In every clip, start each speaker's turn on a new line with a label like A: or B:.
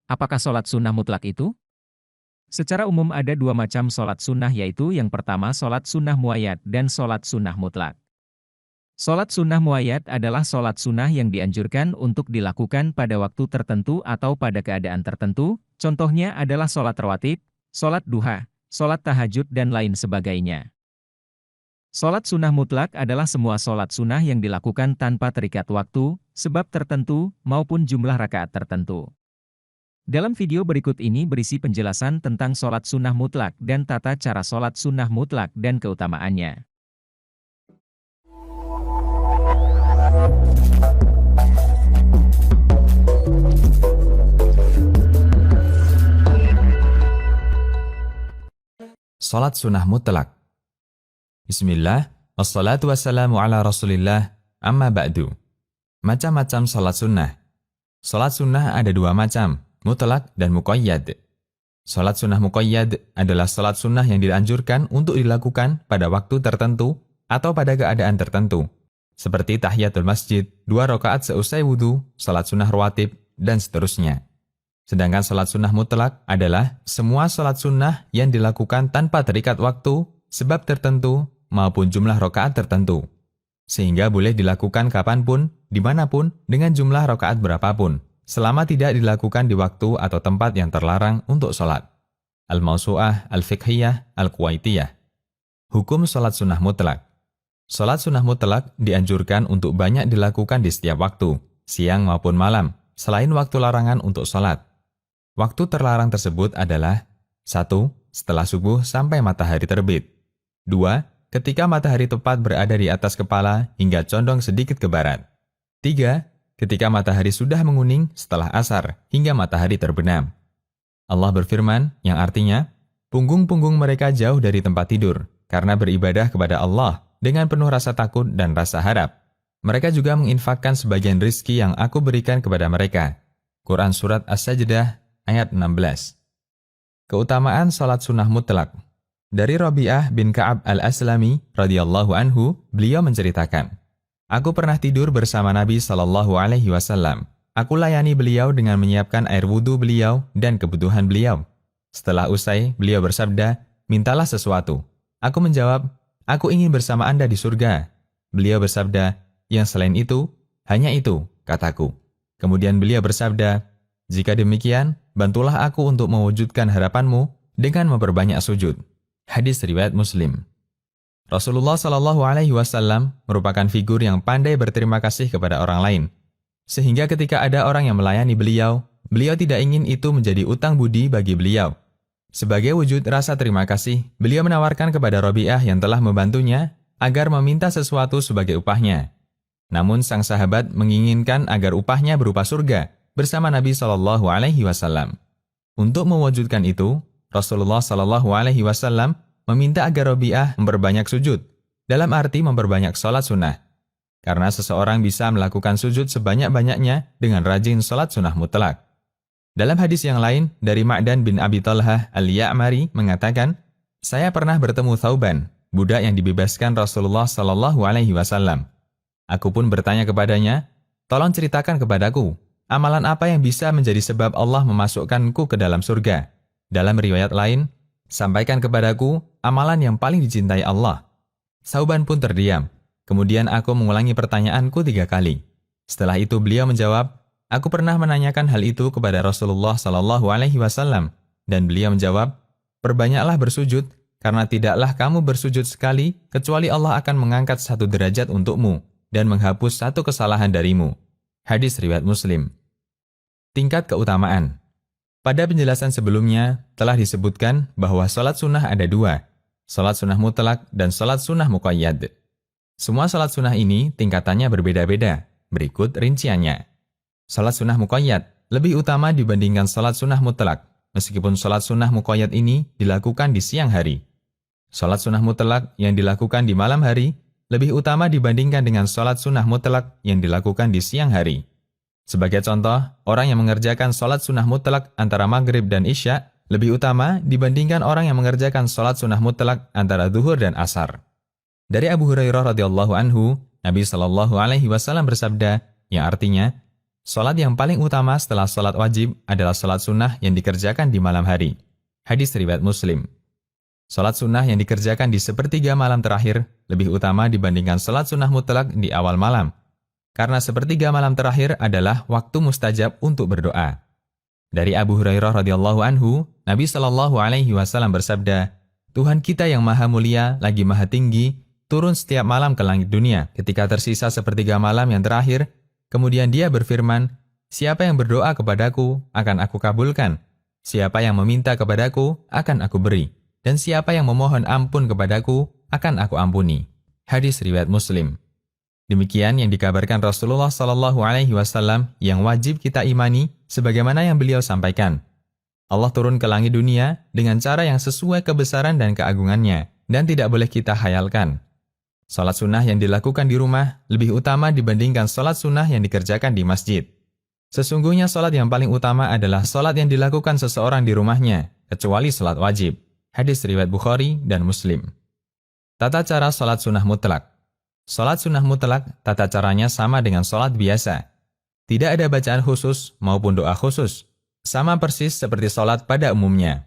A: Apakah sholat sunnah mutlak itu? Secara umum ada dua macam sholat sunnah, yaitu yang pertama sholat sunnah muayyad dan sholat sunnah mutlak. Sholat sunnah muayyad adalah sholat sunnah yang dianjurkan untuk dilakukan pada waktu tertentu atau pada keadaan tertentu, contohnya adalah sholat rawatib, sholat duha, sholat tahajud dan lain sebagainya. Sholat sunnah mutlak adalah semua sholat sunnah yang dilakukan tanpa terikat waktu, sebab tertentu, maupun jumlah rakaat tertentu. Dalam video berikut ini berisi penjelasan tentang sholat sunnah mutlak dan tata cara sholat sunnah mutlak dan keutamaannya.
B: Salat sunnah mutlak. Bismillah, wassalatu wassalamu ala rasulillah, amma ba'du. Macam-macam salat sunnah. Salat sunnah ada dua macam, mutlak dan muqayyad. Salat sunnah muqayyad adalah salat sunnah yang dianjurkan untuk dilakukan pada waktu tertentu atau pada keadaan tertentu, seperti tahiyatul masjid, 2 rakaat seusai wudu, salat sunnah rawatib, dan seterusnya. Sedangkan salat sunnah mutlak adalah semua salat sunnah yang dilakukan tanpa terikat waktu, sebab tertentu, maupun jumlah rakaat tertentu. Sehingga boleh dilakukan kapanpun, dimanapun, dengan jumlah rakaat berapapun, selama tidak dilakukan di waktu atau tempat yang terlarang untuk salat. Al-Mawsu'ah, Al-Fiqhiyah, Al-Kuwaitiyah. Hukum salat sunnah mutlak. Salat sunnah mutlak dianjurkan untuk banyak dilakukan di setiap waktu, siang maupun malam, selain waktu larangan untuk salat. Waktu terlarang tersebut adalah 1. Setelah subuh sampai matahari terbit. 2. Ketika matahari tepat berada di atas kepala hingga condong sedikit ke barat. 3. Ketika matahari sudah menguning setelah asar hingga matahari terbenam. Allah berfirman yang artinya, punggung-punggung mereka jauh dari tempat tidur karena beribadah kepada Allah dengan penuh rasa takut dan rasa harap. Mereka juga menginfakkan sebagian rizki yang aku berikan kepada mereka. Quran Surat As-Sajdah ayat 16. Keutamaan salat sunnah mutlak. Dari Rabi'ah bin Ka'ab al-Aslami radhiyallahu anhu, beliau menceritakan, aku pernah tidur bersama Nabi SAW. Aku layani beliau dengan menyiapkan air wudhu beliau dan kebutuhan beliau. Setelah usai, beliau bersabda, mintalah sesuatu. Aku menjawab, aku ingin bersama Anda di surga. Beliau bersabda, yang selain itu, hanya itu, kataku. Kemudian beliau bersabda, jika demikian, bantulah aku untuk mewujudkan harapanmu dengan memperbanyak sujud. Hadis riwayat Muslim. Rasulullah SAW merupakan figur yang pandai berterima kasih kepada orang lain. Sehingga ketika ada orang yang melayani beliau, beliau tidak ingin itu menjadi utang budi bagi beliau. Sebagai wujud rasa terima kasih, beliau menawarkan kepada Rabi'ah yang telah membantunya agar meminta sesuatu sebagai upahnya. Namun sang sahabat menginginkan agar upahnya berupa surga bersama Nabi SAW. Untuk mewujudkan itu, Rasulullah SAW meminta agar Rabi'ah memperbanyak sujud, dalam arti memperbanyak sholat sunnah. Karena seseorang bisa melakukan sujud sebanyak-banyaknya dengan rajin sholat sunnah mutlak. Dalam hadis yang lain, dari Ma'dan bin Abi Talhah al-Ya'mari mengatakan, saya pernah bertemu Thauban, budak yang dibebaskan Rasulullah SAW. Aku pun bertanya kepadanya, tolong ceritakan kepadaku, amalan apa yang bisa menjadi sebab Allah memasukkanku ke dalam surga? Dalam riwayat lain, sampaikan kepadaku amalan yang paling dicintai Allah. Thauban pun terdiam. Kemudian aku mengulangi pertanyaanku 3 kali. Setelah itu beliau menjawab, aku pernah menanyakan hal itu kepada Rasulullah SAW, dan beliau menjawab, perbanyaklah bersujud, karena tidaklah kamu bersujud sekali, kecuali Allah akan mengangkat 1 derajat untukmu, dan menghapus 1 kesalahan darimu. Hadis riwayat Muslim. Tingkat keutamaan. Pada penjelasan sebelumnya, telah disebutkan bahwa salat sunnah ada 2, salat sunnah mutlak dan salat sunnah muqayyad. Semua salat sunnah ini tingkatannya berbeda-beda, berikut rinciannya. Salat sunnah muqayyad lebih utama dibandingkan salat sunnah mutlak, meskipun salat sunnah muqayyad ini dilakukan di siang hari. Salat sunnah mutlak yang dilakukan di malam hari lebih utama dibandingkan dengan salat sunnah mutlak yang dilakukan di siang hari. Sebagai contoh, orang yang mengerjakan salat sunnah mutlak antara maghrib dan isya lebih utama dibandingkan orang yang mengerjakan salat sunnah mutlak antara zuhur dan asar. Dari Abu Hurairah radhiyallahu anhu, Nabi SAW bersabda, yang artinya, Salat yang paling utama setelah salat wajib adalah salat sunnah yang dikerjakan di malam hari. Hadis riwayat Muslim. Salat sunnah yang dikerjakan di sepertiga malam terakhir lebih utama dibandingkan salat sunnah mutlak di awal malam. Karena sepertiga malam terakhir adalah waktu mustajab untuk berdoa. Dari Abu Hurairah radhiyallahu anhu, Nabi Shallallahu alaihi wasallam bersabda, "Tuhan kita yang maha mulia lagi maha tinggi turun setiap malam ke langit dunia. Ketika tersisa sepertiga malam yang terakhir, kemudian dia berfirman, siapa yang berdoa kepadaku akan aku kabulkan. Siapa yang meminta kepadaku akan aku beri. Dan siapa yang memohon ampun kepadaku akan aku ampuni." Hadis riwayat Muslim. Demikian yang dikabarkan Rasulullah Shallallahu alaihi wasallam yang wajib kita imani sebagaimana yang beliau sampaikan. Allah turun ke langit dunia dengan cara yang sesuai kebesaran dan keagungannya dan tidak boleh kita khayalkan. Salat sunnah yang dilakukan di rumah lebih utama dibandingkan salat sunnah yang dikerjakan di masjid. Sesungguhnya salat yang paling utama adalah salat yang dilakukan seseorang di rumahnya, kecuali salat wajib. Hadis riwayat Bukhari dan Muslim. Tata cara salat sunnah mutlak. Salat sunnah mutlak tata caranya sama dengan salat biasa. Tidak ada bacaan khusus maupun doa khusus. Sama persis seperti salat pada umumnya.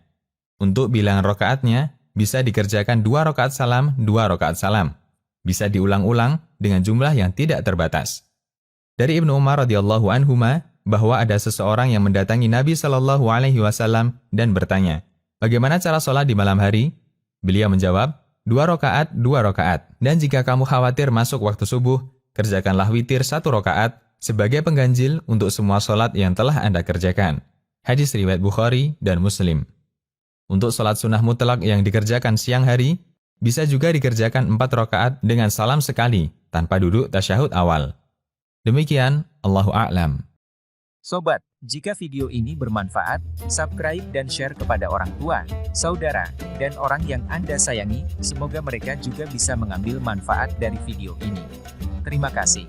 B: Untuk bilangan rakaatnya bisa dikerjakan 2 rakaat salam, 2 rakaat salam. Bisa diulang-ulang dengan jumlah yang tidak terbatas. Dari Ibnu Umar radhiyallahu anhuma bahwa ada seseorang yang mendatangi Nabi Shallallahu alaihi wasallam dan bertanya, "Bagaimana cara sholat di malam hari?" Beliau menjawab, 2 rakaat, 2 rakaat. Dan jika kamu khawatir masuk waktu subuh, kerjakanlah witir 1 rakaat sebagai pengganjil untuk semua sholat yang telah Anda kerjakan. Hadis riwayat Bukhari dan Muslim. Untuk sholat sunnah mutlak yang dikerjakan siang hari, bisa juga dikerjakan 4 rakaat dengan salam sekali, tanpa duduk tasyahud awal. Demikian, Allahu a'lam.
A: Sobat, jika video ini bermanfaat, subscribe dan share kepada orang tua, saudara, dan orang yang Anda sayangi, semoga mereka juga bisa mengambil manfaat dari video ini. Terima kasih.